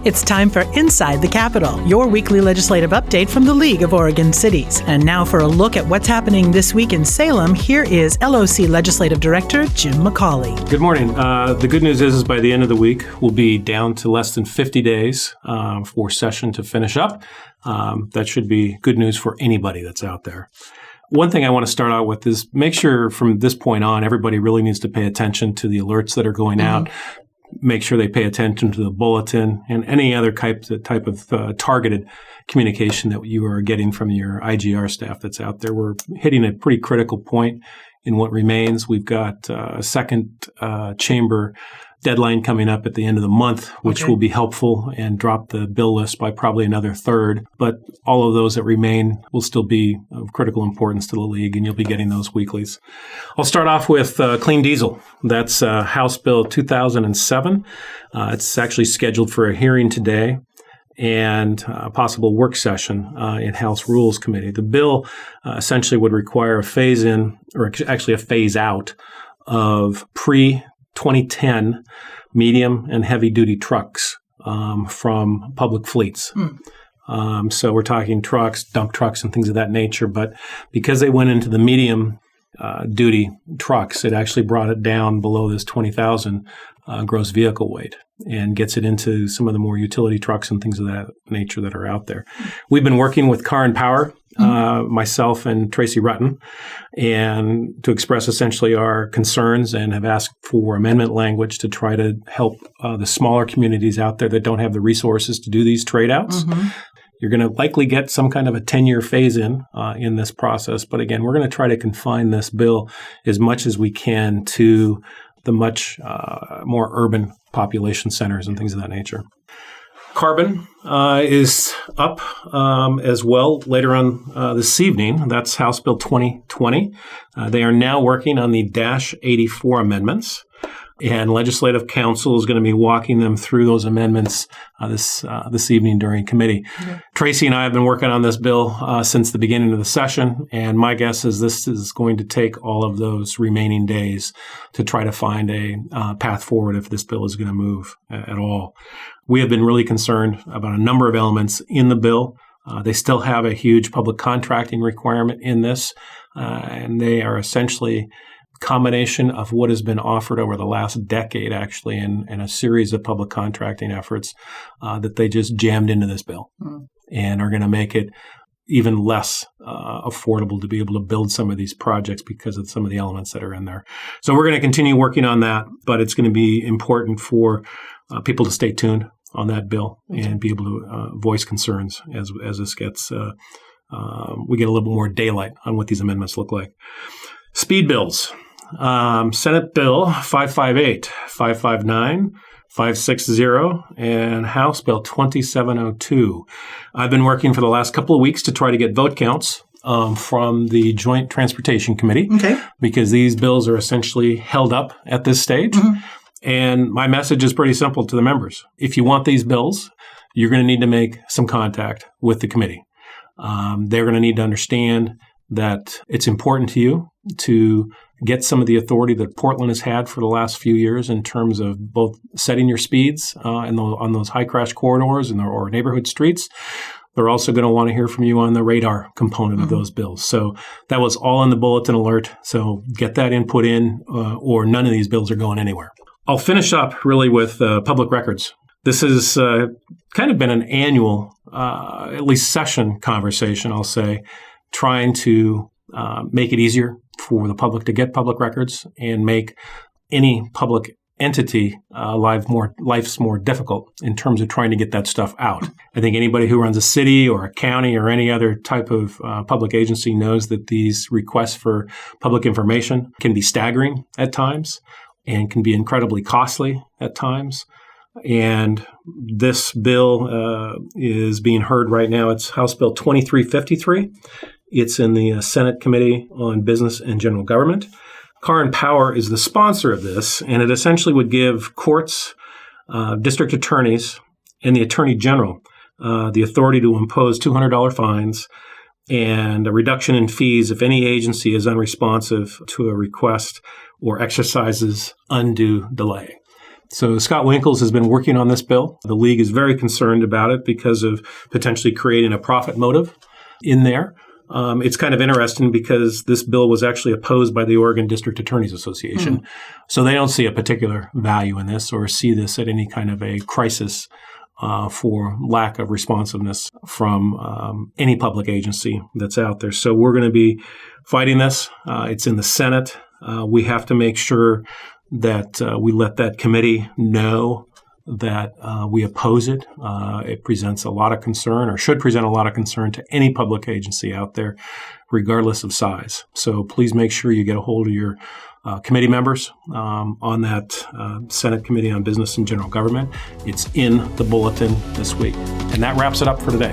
It's time for Inside the Capitol, your weekly legislative update from the League of Oregon Cities. And now for a look at what's happening this week in Salem, here is LOC Legislative Director Jim McCauley. Good morning. The good news is by the end of the week, we'll be down to less than 50 days for session to finish up. That should be good news for anybody that's out there. One thing I want to start out with is make sure from this point on, everybody really needs to pay attention to the alerts that are going out. Make sure they pay attention to the bulletin and any other type of targeted communication that you are getting from your IGR staff that's out there. We're hitting a pretty critical point in what remains. We've got a second chamber deadline coming up at the end of the month, which will be helpful and drop the bill list by probably another third. But all of those that remain will still be of critical importance to the league, and you'll be getting those weeklies. I'll start off with clean diesel. That's House Bill 2007. It's actually scheduled for a hearing today and a possible work session in House Rules Committee. The bill essentially would require a phase-in, or actually a phase-out of pre-2010 medium and heavy-duty trucks from public fleets. So we're talking trucks, dump trucks, and things of that nature. But because they went into the medium duty trucks, it actually brought it down below this 20,000 gross vehicle weight and gets it into some of the more utility trucks and things of that nature that are out there. We've been working with Car and Power, myself and Tracy Rutten, and to express essentially our concerns, and have asked for amendment language to try to help the smaller communities out there that don't have the resources to do these trade-outs. You're going to likely get some kind of a 10-year phase-in in this process. But again, we're going to try to confine this bill as much as we can to the much more urban population centers and things of that nature. Carbon is up as well later on this evening. That's House Bill 2020. They are now working on the Dash 84 amendments, and Legislative Council is going to be walking them through those amendments this evening during committee. Tracy and I have been working on this bill since the beginning of the session, and my guess is this is going to take all of those remaining days to try to find a path forward if this bill is going to move at all. We have been really concerned about a number of elements in the bill. They still have a huge public contracting requirement in this, and they are essentially combination of what has been offered over the last decade, actually, in a series of public contracting efforts that they just jammed into this bill and are going to make it even less affordable to be able to build some of these projects because of some of the elements that are in there. So we're going to continue working on that, but it's going to be important for people to stay tuned on that bill and be able to voice concerns as this gets, we get a little bit more daylight on what these amendments look like. Speed bills. Senate Bill 558, 559, 560, and House Bill 2702. I've been working for the last couple of weeks to try to get vote counts from the Joint Transportation Committee because these bills are essentially held up at this stage. And my message is pretty simple to the members. If you want these bills, you're going to need to make some contact with the committee. They're going to need to understand that it's important to you to get some of the authority that Portland has had for the last few years in terms of both setting your speeds on those high crash corridors or neighborhood streets. They're also going to want to hear from you on the radar component of those bills. So that was all in the bulletin alert. So get that input in or none of these bills are going anywhere. I'll finish up really with public records. This has kind of been an annual, at least session conversation, I'll say, trying to make it easier for the public to get public records and make any public entity life's more difficult in terms of trying to get that stuff out. I think anybody who runs a city or a county or any other type of public agency knows that these requests for public information can be staggering at times and can be incredibly costly at times. And this bill is being heard right now. It's House Bill 2353. It's in the Senate Committee on Business and General Government. Car and Power is the sponsor of this, and it essentially would give courts, district attorneys, and the Attorney General the authority to impose $200 fines and a reduction in fees if any agency is unresponsive to a request or exercises undue delay. So Scott Winkles has been working on this bill. The league is very concerned about it because of potentially creating a profit motive in there. It's kind of interesting because this bill was actually opposed by the Oregon District Attorneys Association. So they don't see a particular value in this or see this at any kind of a crisis for lack of responsiveness from any public agency that's out there. So we're going to be fighting this. It's in the Senate. We have to make sure that we let that committee know that we oppose it. It presents a lot of concern, or should present a lot of concern, to any public agency out there, regardless of size. So please make sure you get a hold of your committee members on that Senate Committee on Business and General Government. It's in the bulletin this week. And that wraps it up for today.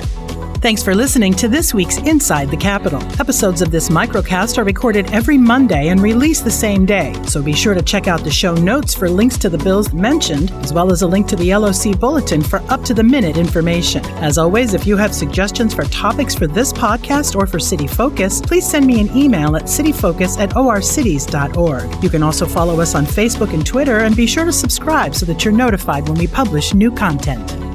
Thanks for listening to this week's Inside the Capitol. Episodes of this microcast are recorded every Monday and released the same day, so be sure to check out the show notes for links to the bills mentioned, as well as a link to the LOC Bulletin for up-to-the-minute information. As always, if you have suggestions for topics for this podcast or for City Focus, please send me an email at cityfocus@orcities.org. You can also follow us on Facebook and Twitter, and be sure to subscribe so that you're notified when we publish new content.